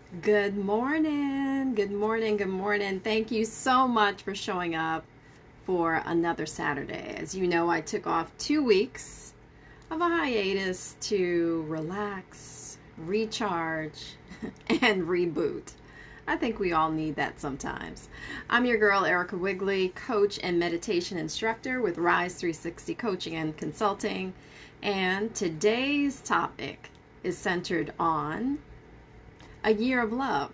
Good morning. Good morning. Good morning. Thank you so much for showing up for another Saturday. As you know, I took off 2 weeks of a hiatus to relax, recharge, and reboot. I think we all need that sometimes. I'm your girl, Erica Wigley, coach and meditation instructor with Rise 360 Coaching and Consulting. And today's topic is centered on a year of love.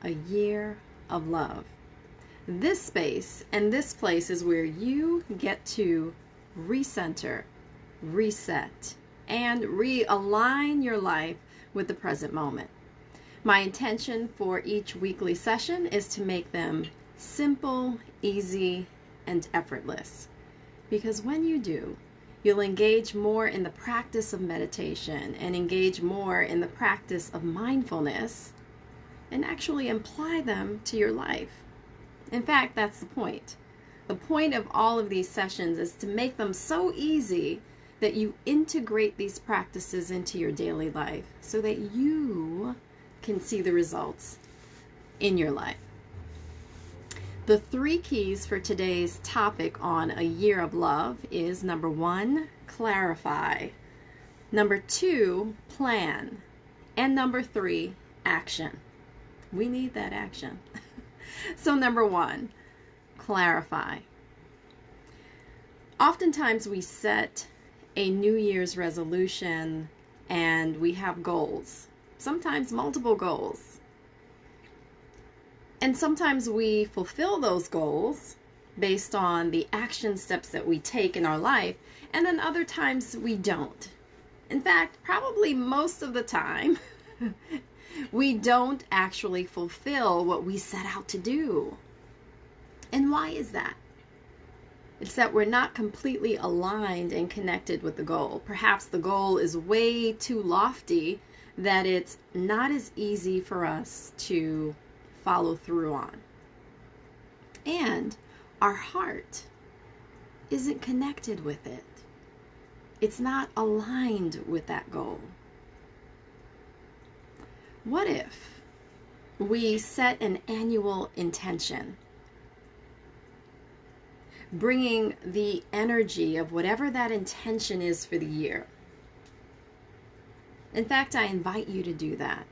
A year of love. This space and this place is where you get to recenter, reset, and realign your life with the present moment. My intention for each weekly session is to make them simple, easy, and effortless. Because when you do, you'll engage more in the practice of meditation and engage more in the practice of mindfulness and actually apply them to your life. In fact, that's the point. The point of all of these sessions is to make them so easy that you integrate these practices into your daily life so that you can see the results in your life. The 3 keys for today's topic on a year of love is number 1, clarify. Number 2, plan. And number 3, action. We need that action. So number 1, clarify. Oftentimes we set a New Year's resolution and we have goals. Sometimes multiple goals. And sometimes we fulfill those goals based on the action steps that we take in our life, and then other times we don't. In fact, probably most of the time, we don't actually fulfill what we set out to do. And why is that? It's that we're not completely aligned and connected with the goal. Perhaps the goal is way too lofty that it's not as easy for us to follow through on. And our heart isn't connected with it. It's not aligned with that goal. What if we set an annual intention, bringing the energy of whatever that intention is for the year? In fact, I invite you to do that.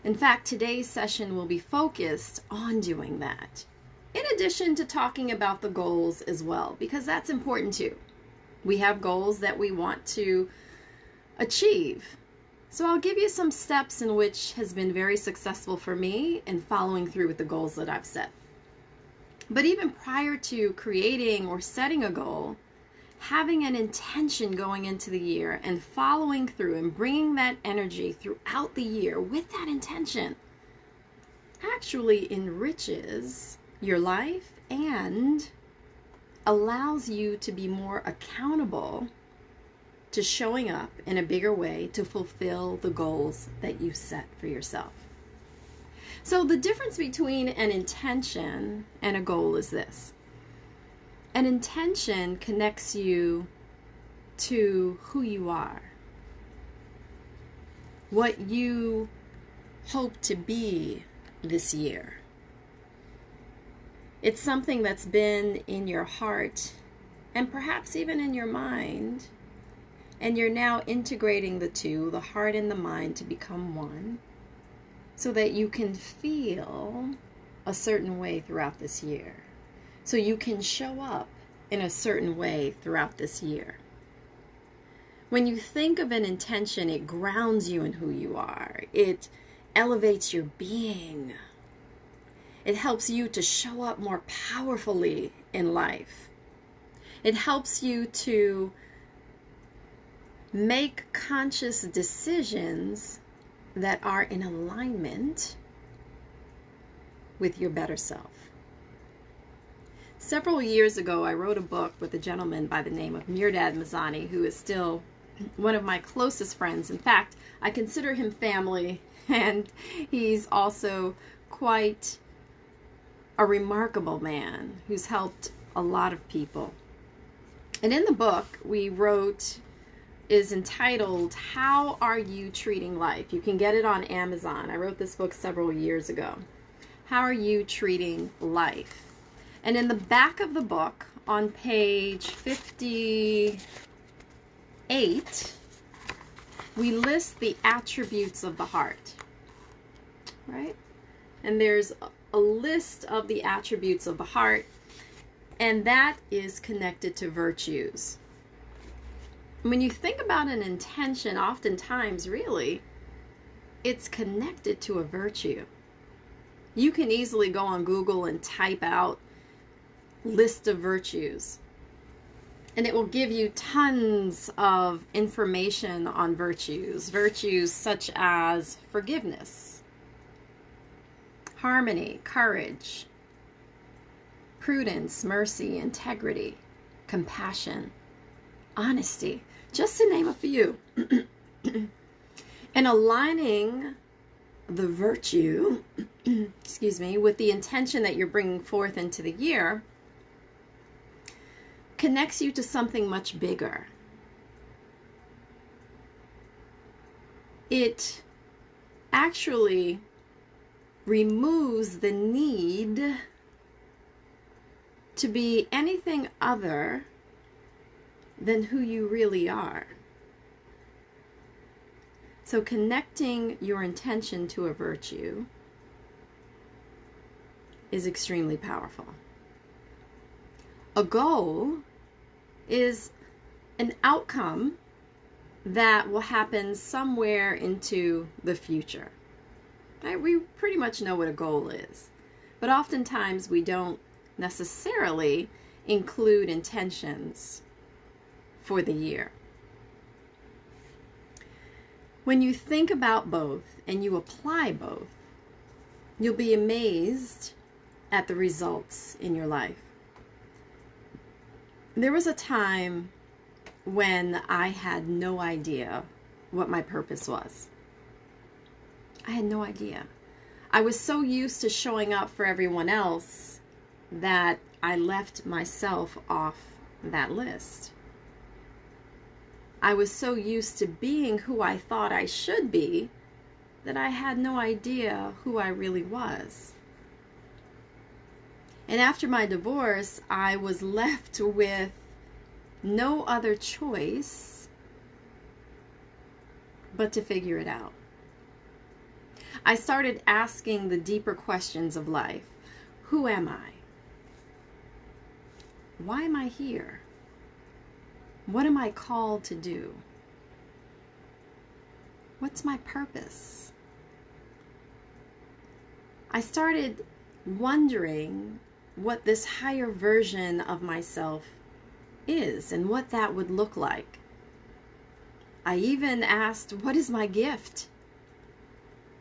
In fact, today's session will be focused on doing that, in addition to talking about the goals as well, because that's important too. We have goals that we want to achieve. So I'll give you some steps in which has been very successful for me in following through with the goals that I've set. But even prior to creating or setting a goal, having an intention going into the year and following through and bringing that energy throughout the year with that intention actually enriches your life and allows you to be more accountable to showing up in a bigger way to fulfill the goals that you set for yourself. So the difference between an intention and a goal is this. An intention connects you to who you are, what you hope to be this year. It's something that's been in your heart and perhaps even in your mind, and you're now integrating the two, the heart and the mind, to become one, so that you can feel a certain way throughout this year. So you can show up in a certain way throughout this year. When you think of an intention, it grounds you in who you are. It elevates your being. It helps you to show up more powerfully in life. It helps you to make conscious decisions that are in alignment with your better self. Several years ago, I wrote a book with a gentleman by the name of Mirdad Mazani, who is still one of my closest friends. In fact, I consider him family, and he's also quite a remarkable man who's helped a lot of people. And in the book, we wrote is entitled, How Are You Treating Life? You can get it on Amazon. I wrote this book several years ago. How are you treating life? And in the back of the book, on page 58, we list the attributes of the heart, right? And there's a list of the attributes of the heart, and that is connected to virtues. When you think about an intention, oftentimes, really, it's connected to a virtue. You can easily go on Google and type out list of virtues, and it will give you tons of information on virtues. Virtues such as forgiveness, harmony, courage, prudence, mercy, integrity, compassion, honesty, just to name a few. And aligning the virtue, excuse me, with the intention that you're bringing forth into the year connects you to something much bigger. It actually removes the need to be anything other than who you really are. So connecting your intention to a virtue is extremely powerful. A goal is an outcome that will happen somewhere into the future. Right? We pretty much know what a goal is, but oftentimes we don't necessarily include intentions for the year. When you think about both and you apply both, you'll be amazed at the results in your life. There was a time when I had no idea what my purpose was. I had no idea. I was so used to showing up for everyone else that I left myself off that list. I was so used to being who I thought I should be that I had no idea who I really was. And after my divorce, I was left with no other choice but to figure it out. I started asking the deeper questions of life. Who am I? Why am I here? What am I called to do? What's my purpose? I started wondering what this higher version of myself is and what that would look like. I even asked, what is my gift?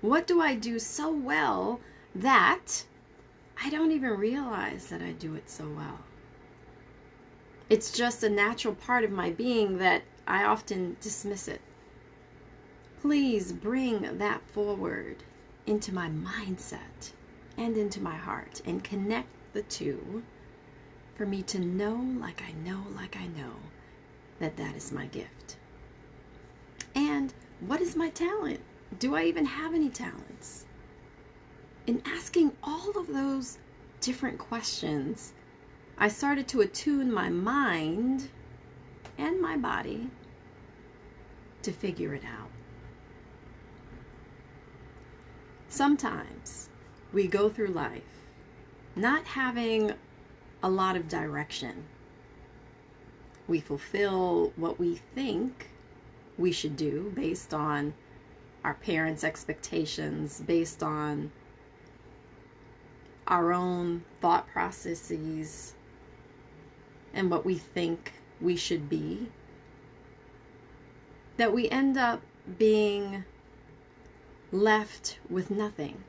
What do I do so well that I don't even realize that I do it so well? It's just a natural part of my being that I often dismiss it. Please bring that forward into my mindset and into my heart and connect the two for me to know like I know that that is my gift. And what is my talent? Do I even have any talents? In asking all of those different questions, I started to attune my mind and my body to figure it out. Sometimes we go through life not having a lot of direction. We fulfill what we think we should do based on our parents' expectations, based on our own thought processes and what we think we should be, that we end up being left with nothing,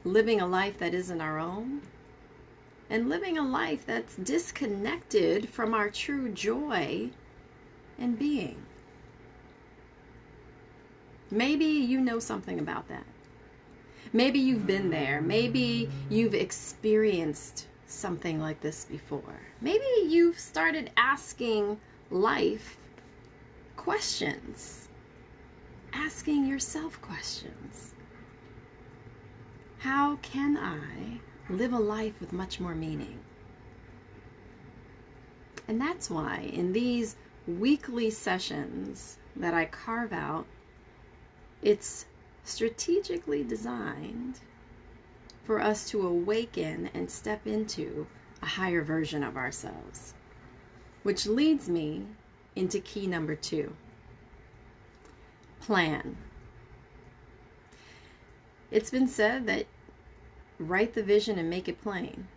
living a life that isn't our own, and living a life that's disconnected from our true joy and being. Maybe you know something about that. Maybe you've been there. Maybe you've experienced something like this before. Maybe you've started asking life questions, asking yourself questions. How can I live a life with much more meaning? And that's why in these weekly sessions that I carve out, it's strategically designed for us to awaken and step into a higher version of ourselves. Which leads me into key number 2. Plan. It's been said that write the vision and make it plain.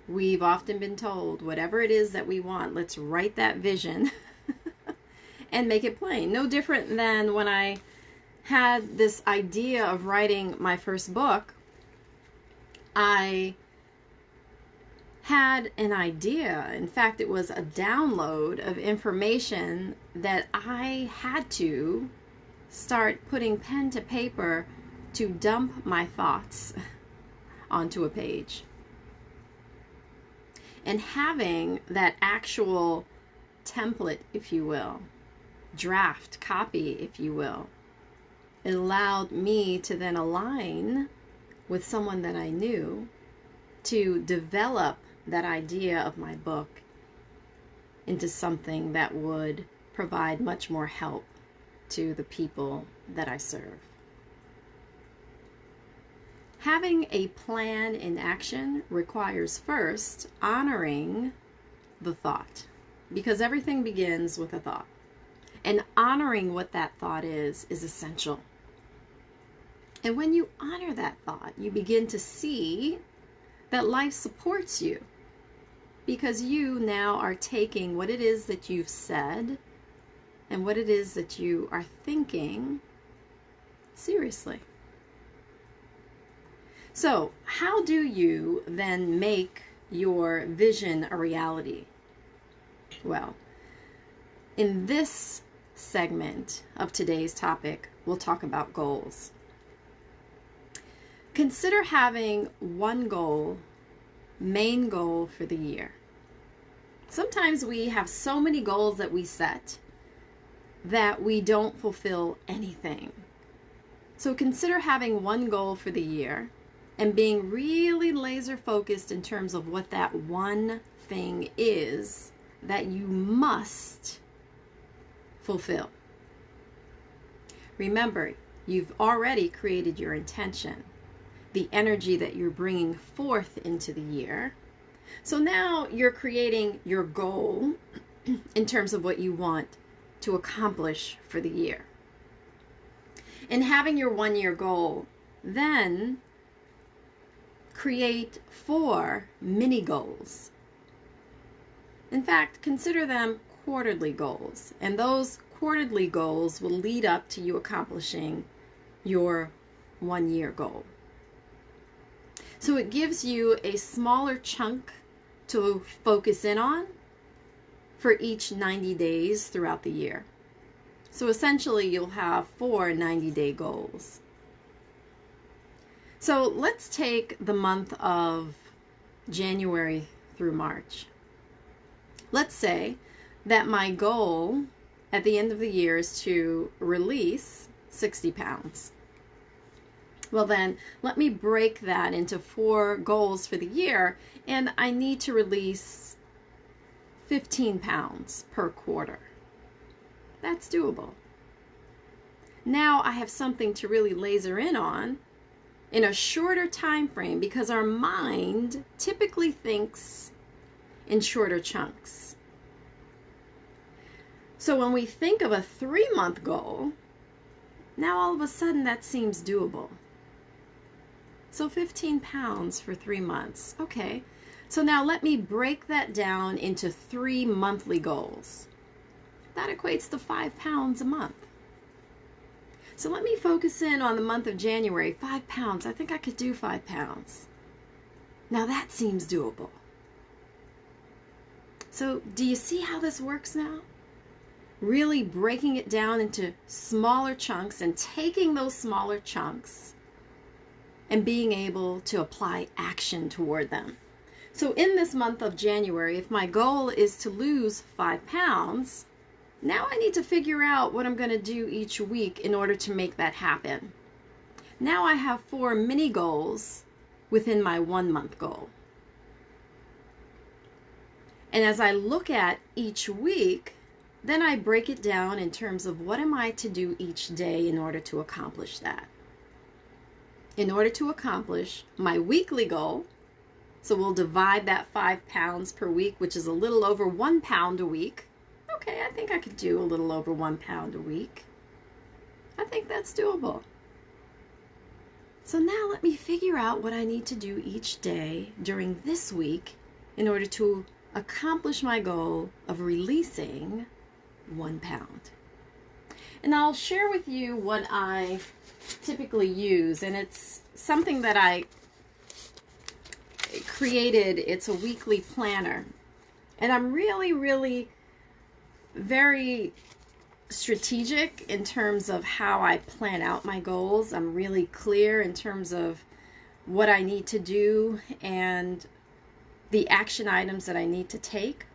We've often been told whatever it is that we want, let's write that vision and make it plain. No different than when I had this idea of writing my first book. I had an idea. In fact, it was a download of information that I had to start putting pen to paper to dump my thoughts onto a page. And having that actual template, if you will, draft, copy, if you will, it allowed me to then align with someone that I knew to develop that idea of my book into something that would provide much more help to the people that I serve. Having a plan in action requires first honoring the thought, because everything begins with a thought. And honoring what that thought is essential. And when you honor that thought, you begin to see that life supports you, because you now are taking what it is that you've said and what it is that you are thinking seriously. So, how do you then make your vision a reality? Well, in this segment of today's topic, we'll talk about goals. Consider having one goal, main goal for the year. Sometimes we have so many goals that we set that we don't fulfill anything. So consider having one goal for the year and being really laser focused in terms of what that one thing is that you must fulfill. Remember, you've already created your intention, the energy that you're bringing forth into the year. So now you're creating your goal in terms of what you want to accomplish for the year. And having your 1-year goal, then create 4 mini goals. In fact, consider them quarterly goals, and those quarterly goals will lead up to you accomplishing your 1-year goal. So it gives you a smaller chunk to focus in on for each 90 days throughout the year. So essentially you'll have 4 90-day goals. So let's take the month of January through March. Let's say that my goal at the end of the year is to release 60 pounds. Well then, let me break that into 4 goals for the year, and I need to release 15 pounds per quarter. That's doable. Now I have something to really laser in on in a shorter time frame, because our mind typically thinks in shorter chunks. So when we think of a 3-month goal, now all of a sudden that seems doable. So 15 pounds for 3 months. Okay, so now let me break that down into 3 monthly goals. That equates to 5 pounds a month. So let me focus in on the month of January. 5 pounds. I think I could do 5 pounds. Now that seems doable. So do you see how this works now? Really breaking it down into smaller chunks and taking those smaller chunks and being able to apply action toward them. So in this month of January, if my goal is to lose 5 pounds, Now I need to figure out what I'm going to do each week in order to make that happen. Now I have 4 mini goals within my 1-month goal. And as I look at each week, then I break it down in terms of what am I to do each day in order to accomplish that. In order to accomplish my weekly goal, so we'll divide that 5 pounds per week, which is a little over 1 pound a week. Okay, I think I could do a little over 1 pound a week. I think that's doable. So now let me figure out what I need to do each day during this week in order to accomplish my goal of releasing 1 pound. And I'll share with you what I typically use, and it's something that I created. It's a weekly planner, and I'm really very strategic in terms of how I plan out my goals. I'm really clear in terms of what I need to do and the action items that I need to take.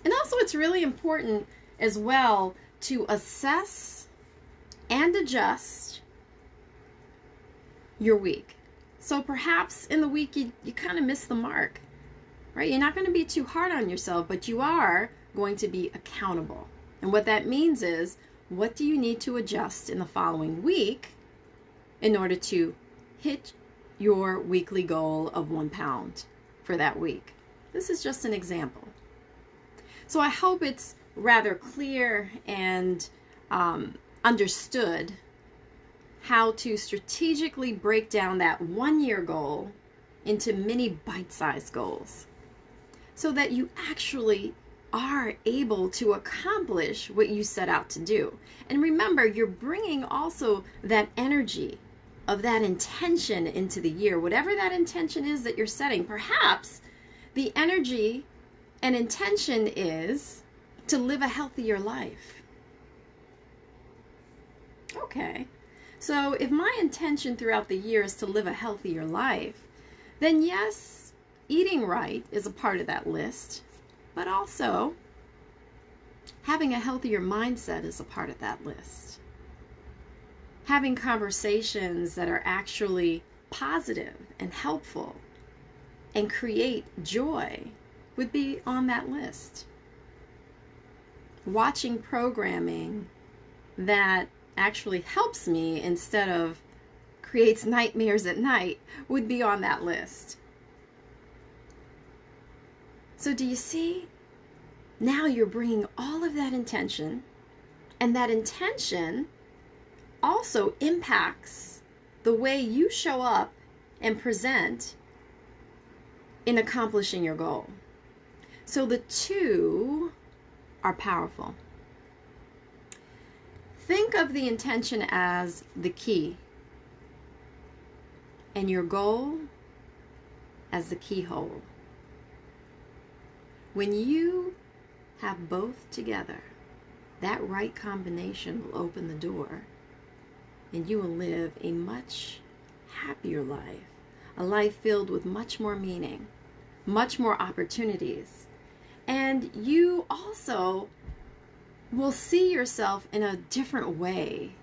And also it's really important as well to assess and adjust your week. So perhaps in the week you kind of miss the mark, right? You're not going to be too hard on yourself, but you are going to be accountable. And what that means is, what do you need to adjust in the following week in order to hit your weekly goal of 1 pound for that week? This is just an example. So I hope it's rather clear and understood how to strategically break down that 1-year goal into mini bite-sized goals so that you actually are able to accomplish what you set out to do. And remember, you're bringing also that energy of that intention into the year. Whatever that intention is that you're setting, perhaps the energy and intention is to live a healthier life. Okay, so if my intention throughout the year is to live a healthier life, then yes, eating right is a part of that list. But also, having a healthier mindset is a part of that list. Having conversations that are actually positive and helpful and create joy would be on that list. Watching programming that actually helps me instead of creates nightmares at night would be on that list. So do you see? Now you're bringing all of that intention, and that intention also impacts the way you show up and present in accomplishing your goal. So the two are powerful. Think of the intention as the key, and your goal as the keyhole. When you have both together, that right combination will open the door, and you will live a much happier life, a life filled with much more meaning, much more opportunities. And you also will see yourself in a different way,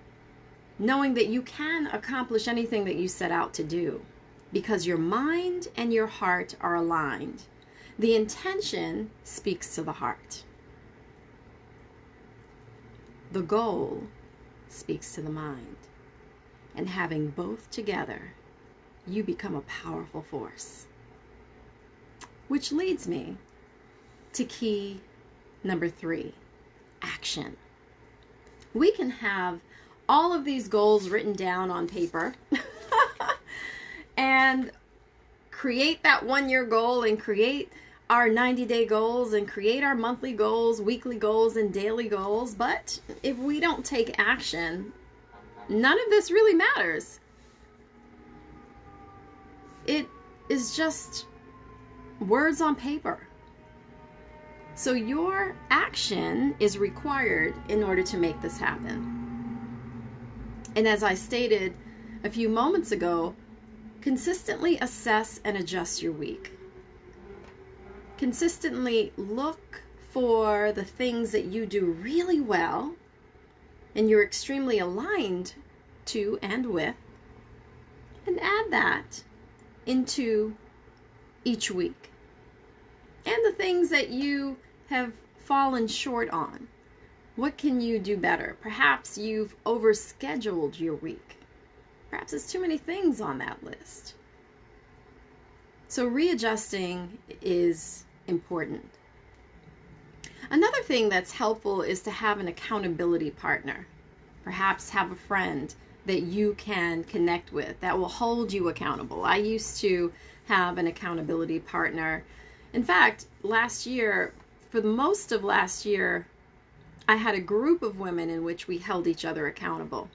knowing that you can accomplish anything that you set out to do because your mind and your heart are aligned. The intention speaks to the heart. The goal speaks to the mind. And having both together, you become a powerful force. Which leads me to key number 3, action. We can have all of these goals written down on paper and create that 1-year goal and create our 90-day goals and create our monthly goals, weekly goals, and daily goals. But if we don't take action, none of this really matters. It is just words on paper. So your action is required in order to make this happen. And as I stated a few moments ago, consistently assess and adjust your week. Consistently look for the things that you do really well and you're extremely aligned to and with, and add that into each week. And the things that you have fallen short on. What can you do better? Perhaps you've overscheduled your week. Perhaps it's too many things on that list. So readjusting is important. Another thing that's helpful is to have an accountability partner. Perhaps have a friend that you can connect with that will hold you accountable. I used to have an accountability partner. In fact, last year, for most of last year, I had a group of women in which we held each other accountable.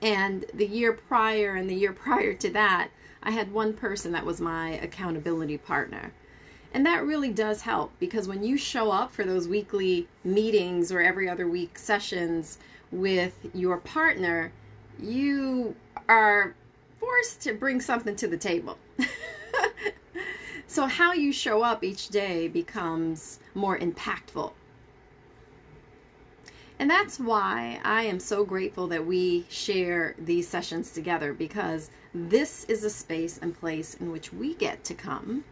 And the year prior and the year prior to that, I had one person that was my accountability partner. And that really does help, because when you show up for those weekly meetings or every other week sessions with your partner, you are forced to bring something to the table. So how you show up each day becomes more impactful. And that's why I am so grateful that we share these sessions together, because this is a space and place in which we get to come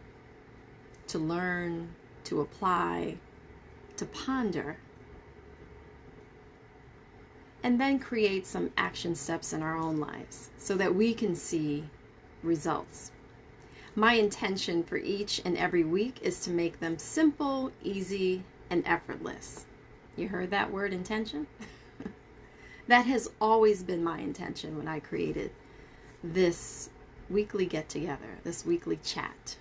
to learn, to apply, to ponder, and then create some action steps in our own lives so that we can see results. My intention for each and every week is to make them simple, easy, and effortless. You heard that word, intention? That has always been my intention when I created this weekly get-together, this weekly chat.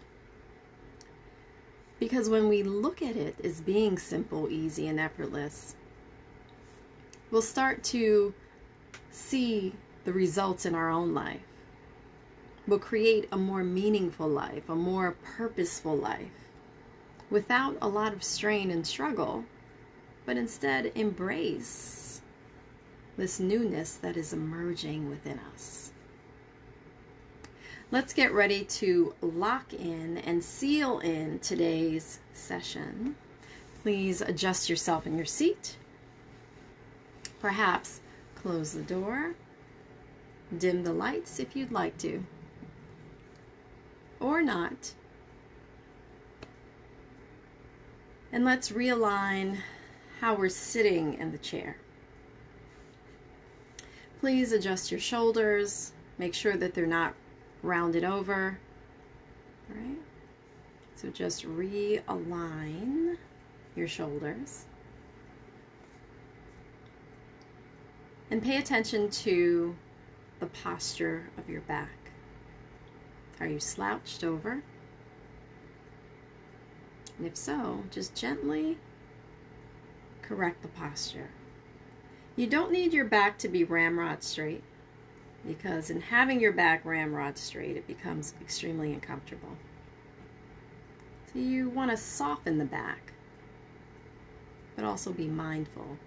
Because when we look at it as being simple, easy, and effortless, we'll start to see the results in our own life. We'll create a more meaningful life, a more purposeful life, without a lot of strain and struggle, but instead embrace this newness that is emerging within us. Let's get ready to lock in and seal in today's session. Please adjust yourself in your seat. Perhaps close the door, dim the lights if you'd like to, or not. And let's realign how we're sitting in the chair. Please adjust your shoulders. Make sure that they're not rounded over. All right? So just realign your shoulders. And pay attention to the posture of your back. Are you slouched over? And if so, just gently correct the posture. You don't need your back to be ramrod straight, because in having your back ramrod straight, it becomes extremely uncomfortable. So you want to soften the back, but also be mindful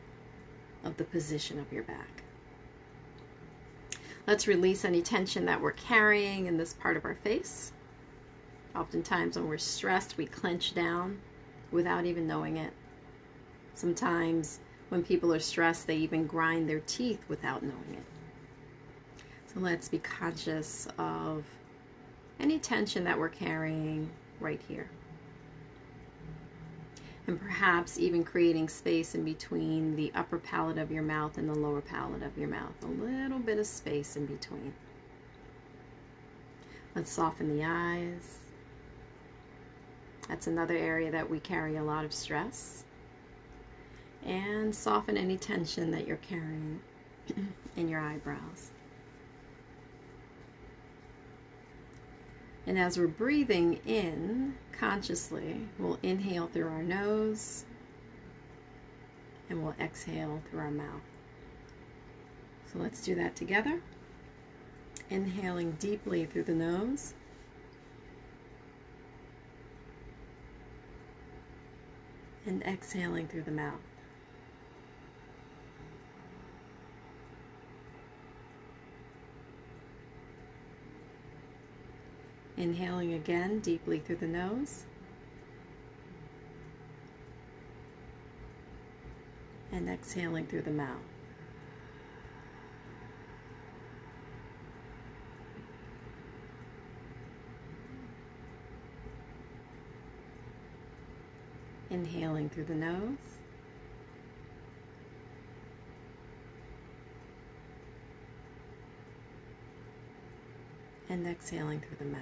of the position of your back. Let's release any tension that we're carrying in this part of our face. Oftentimes when we're stressed, we clench down without even knowing it. Sometimes when people are stressed, they even grind their teeth without knowing it. So let's be conscious of any tension that we're carrying right here. And perhaps even creating space in between the upper palate of your mouth and the lower palate of your mouth. A little bit of space in between. Let's soften the eyes. That's another area that we carry a lot of stress. And soften any tension that you're carrying in your eyebrows. And as we're breathing in consciously, we'll inhale through our nose and we'll exhale through our mouth. So let's do that together. Inhaling deeply through the nose. And exhaling through the mouth. Inhaling again deeply through the nose. And exhaling through the mouth. Inhaling through the nose. And exhaling through the mouth.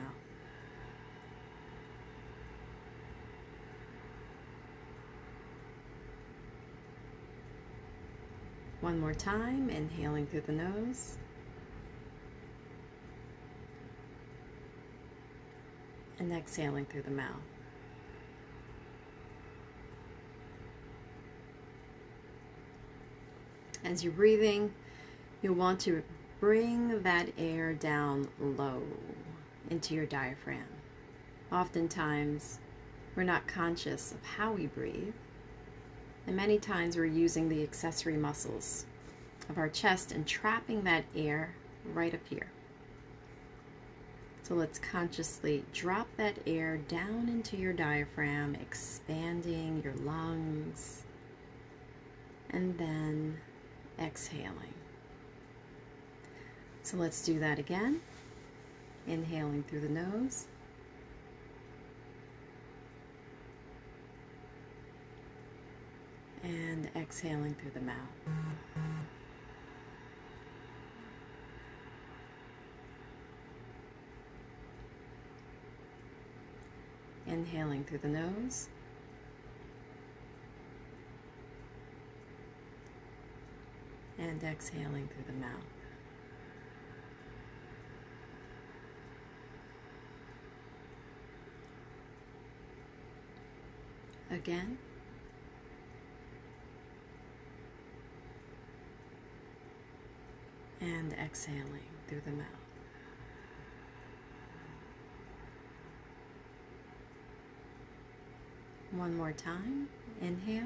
One more time, inhaling through the nose. And exhaling through the mouth. As you're breathing, you'll want to bring that air down low into your diaphragm. Oftentimes, we're not conscious of how we breathe. And many times we're using the accessory muscles of our chest and trapping that air right up here. So let's consciously drop that air down into your diaphragm, expanding your lungs, and then exhaling. So let's do that again. Inhaling through the nose. And exhaling through the mouth. Inhaling through the nose. And exhaling through the mouth. Again. And exhaling through the mouth. One more time. Inhale.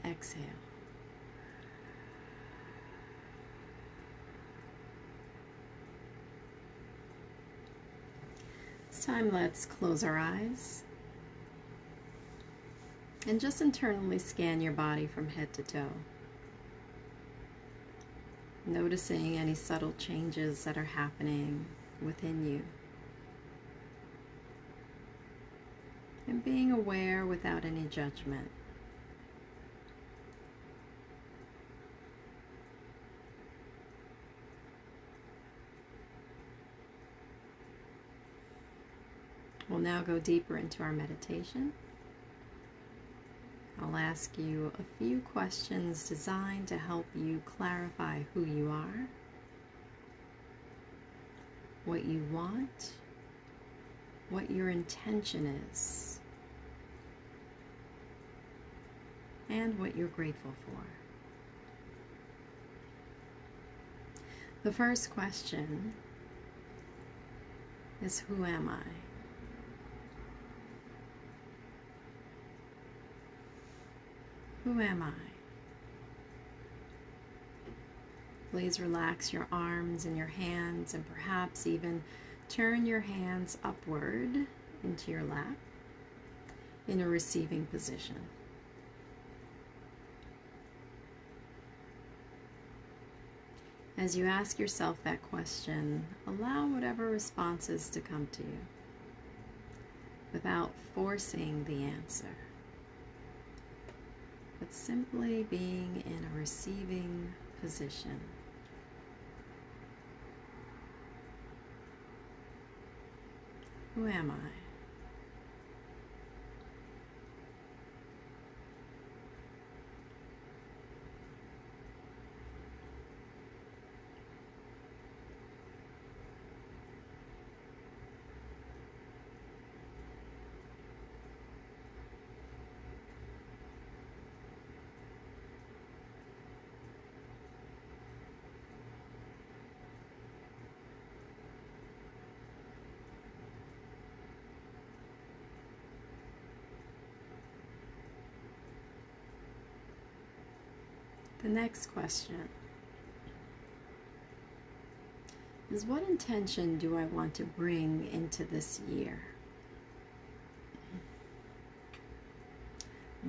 Exhale. This time, let's close our eyes and just internally scan your body from head to toe, noticing any subtle changes that are happening within you, and being aware without any judgment. We'll now go deeper into our meditation. I'll ask you a few questions designed to help you clarify who you are, what you want, what your intention is, and what you're grateful for. The first question is, who am I? Who am I? Please relax your arms and your hands, and perhaps even turn your hands upward into your lap in a receiving position. As you ask yourself that question, allow whatever responses to come to you without forcing the answer, but simply being in a receiving position. Who am I? The next question is, what intention do I want to bring into this year?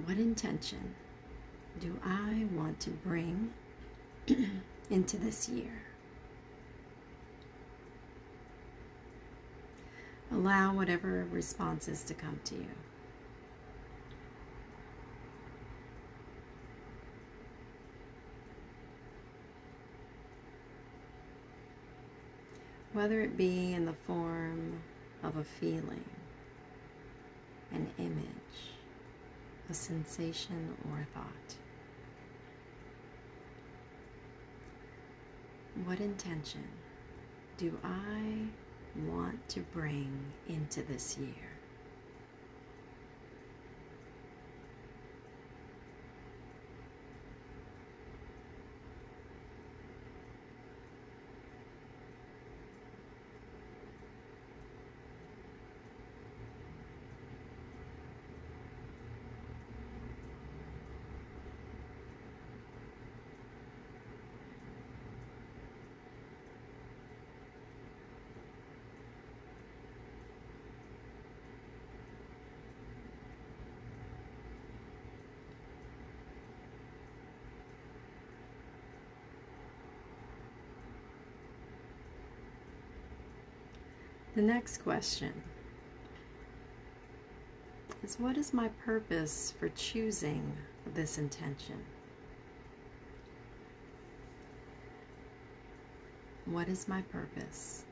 What intention do I want to bring into this year? Allow whatever responses to come to you. Whether it be in the form of a feeling, an image, a sensation, or a thought. What intention do I want to bring into this year? The next question is, what is my purpose for choosing this intention? What is my purpose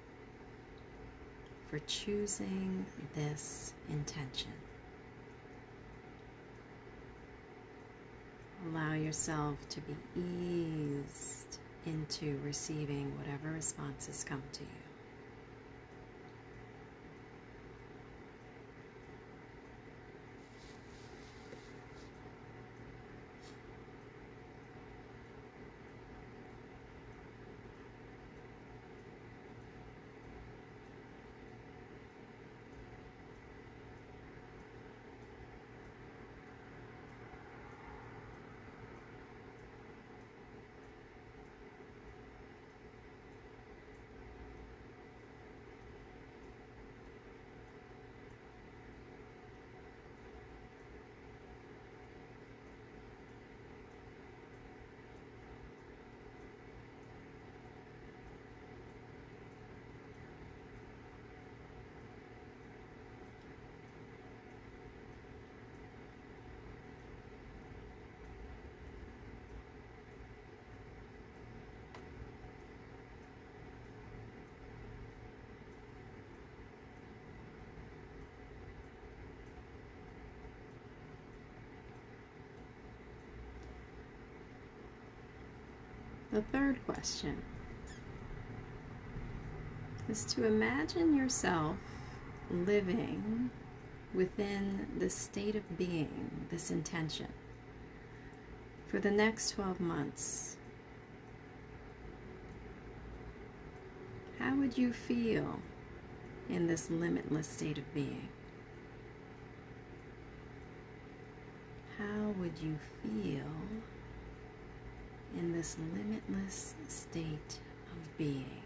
for choosing this intention? Allow yourself to be eased into receiving whatever responses come to you. The third question is to imagine yourself living within this state of being, this intention, for the next 12 months. How would you feel in this limitless state of being? How would you feel in this limitless state of being?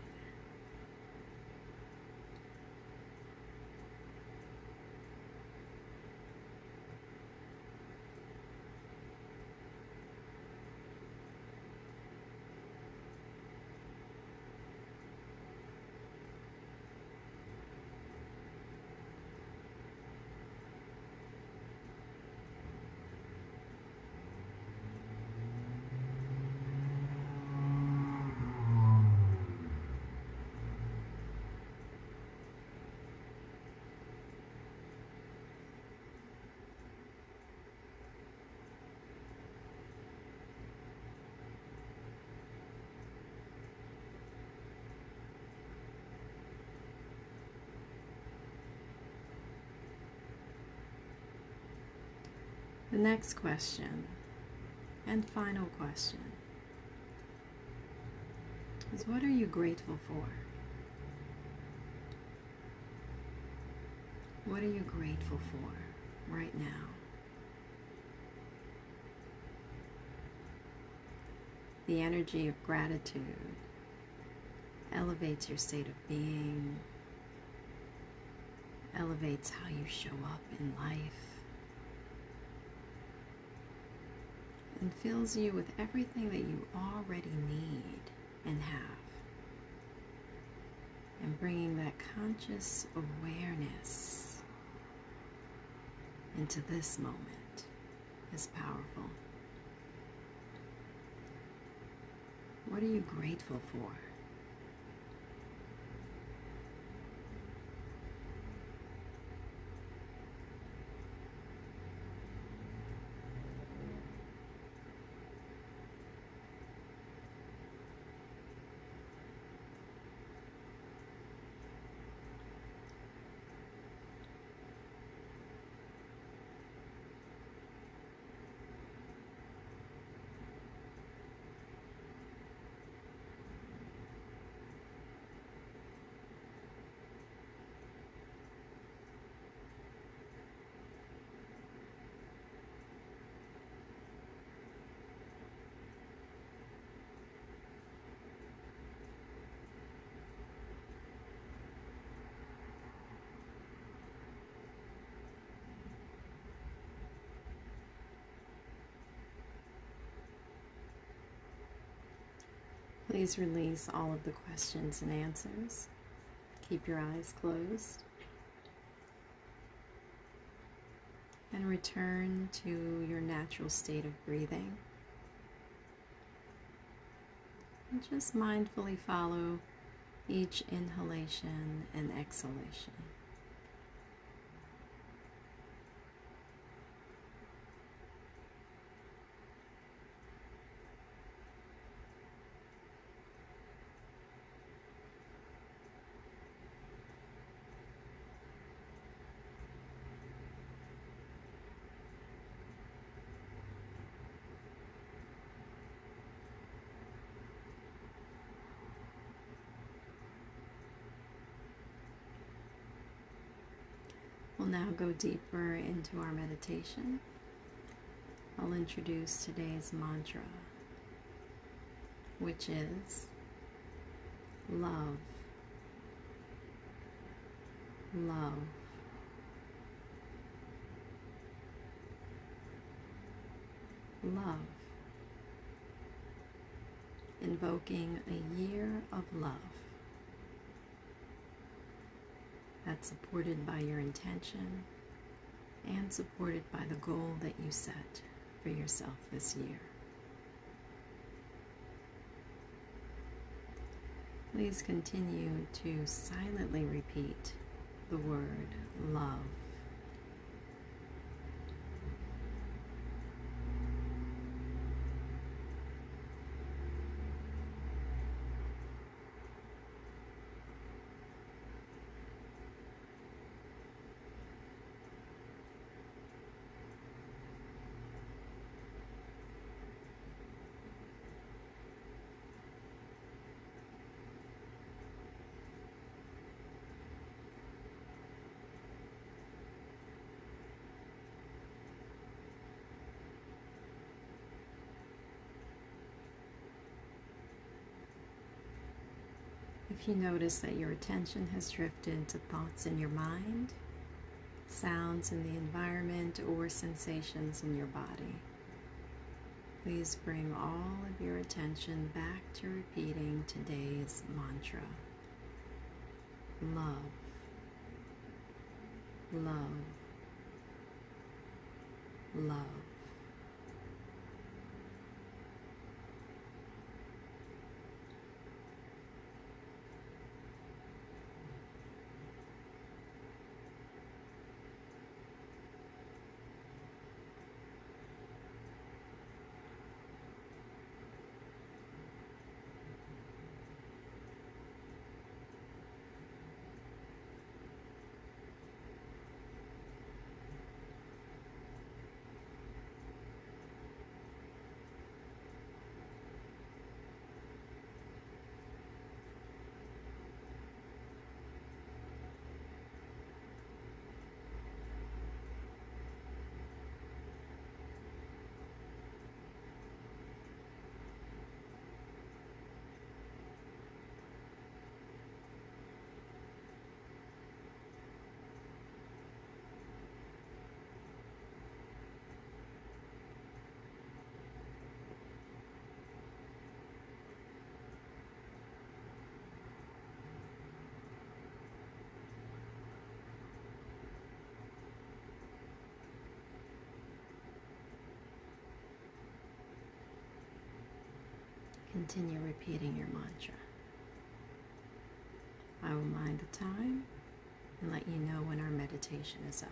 The next question, and final question, is what are you grateful for? What are you grateful for right now? The energy of gratitude elevates your state of being, elevates how you show up in life. and fills you with everything that you already need and have. And bringing that conscious awareness into this moment is powerful. What are you grateful for? Please release all of the questions and answers. Keep your eyes closed. And return to your natural state of breathing. And just mindfully follow each inhalation and exhalation. We'll now go deeper into our meditation. I'll introduce today's mantra, which is love, love, love. Invoking a year of love that's supported by your intention and supported by the goal that you set for yourself this year. Please continue to silently repeat the word love. If you notice that your attention has drifted to thoughts in your mind, sounds in the environment, or sensations in your body, please bring all of your attention back to repeating today's mantra. Love, love, love. Continue repeating your mantra. I will mind the time and let you know when our meditation is up.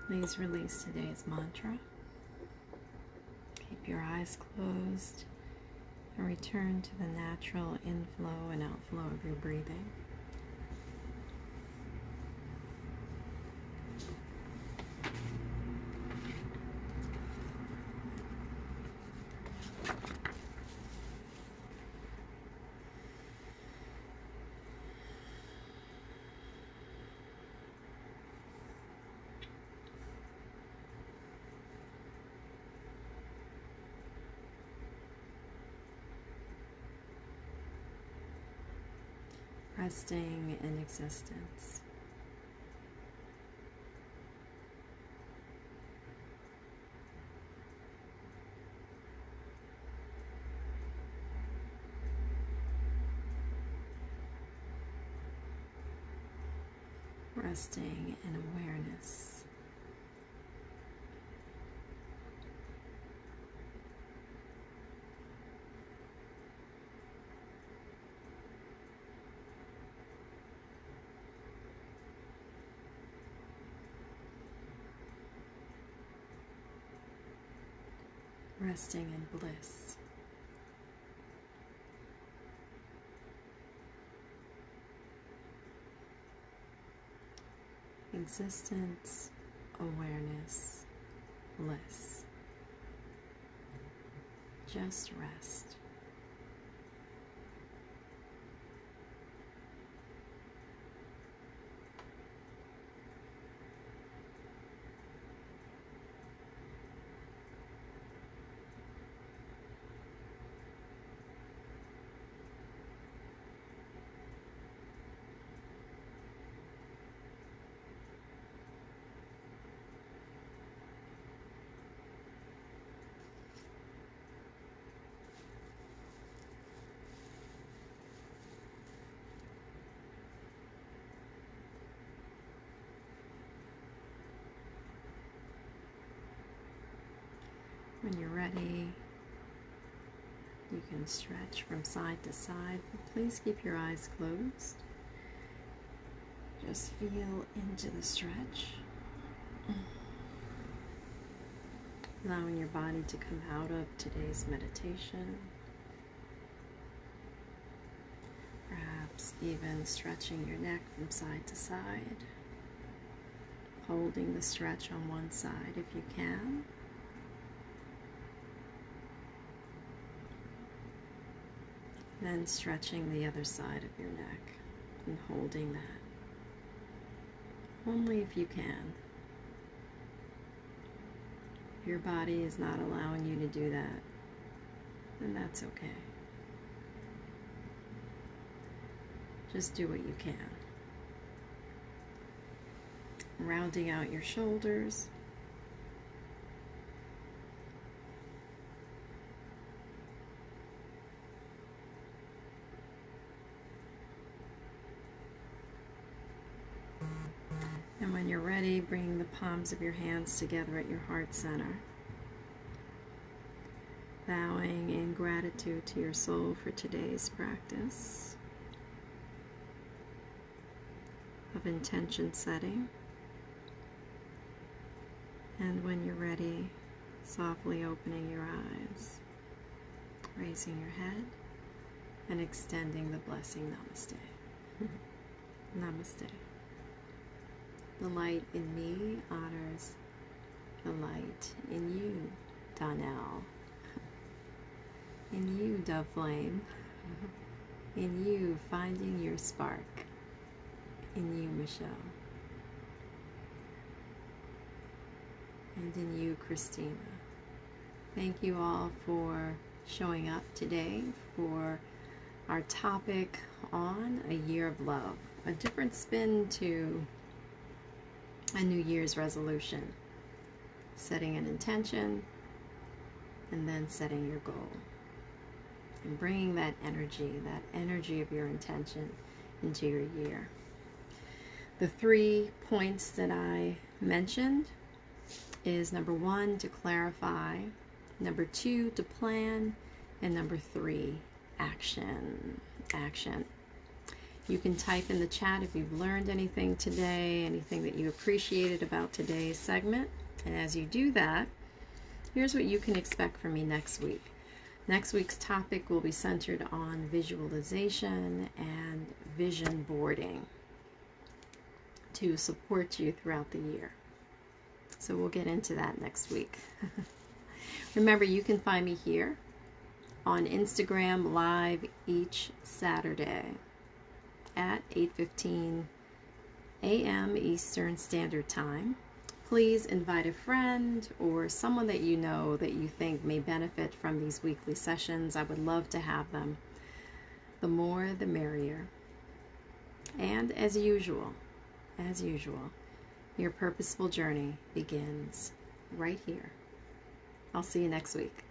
Please release today's mantra. Keep your eyes closed and return to the natural inflow and outflow of your breathing. resting in existence. Resting in awareness. Resting in bliss. Existence, awareness, bliss. Just rest. When you're ready, you can stretch from side to side, but please keep your eyes closed. Just feel into the stretch, allowing your body to come out of today's meditation. Perhaps even stretching your neck from side to side, holding the stretch on one side if you can. Then stretching the other side of your neck and holding that. Only if you can. If your body is not allowing you to do that, then that's okay. Just do what you can. Rounding out your shoulders. And when you're ready, bring the palms of your hands together at your heart center. Bowing in gratitude to your soul for today's practice of intention setting. And when you're ready, softly opening your eyes, raising your head, and extending the blessing. Namaste. Namaste. The light in me honors the light in you, Donnell. In you, Dove Flame. In you, finding your spark. In you, Michelle. And in you, Christina. Thank you all for showing up today for our topic on a year of love. A different spin to a New Year's resolution. Setting an intention and then setting your goal. And bringing that energy of your intention into your year. The 3 points that I mentioned is number 1, to clarify, number 2, to plan, and number 3, action. You can type in the chat if you've learned anything today, anything that you appreciated about today's segment. And as you do that, here's what you can expect from me next week. Next week's topic will be centered on visualization and vision boarding to support you throughout the year. So we'll get into that next week. Remember, you can find me here on Instagram live each Saturday at 8:15 a.m. Eastern Standard Time. Please invite a friend or someone that you know that you think may benefit from these weekly sessions. I would love to have them. The more, the merrier. And as usual, your purposeful journey begins right here. I'll see you next week.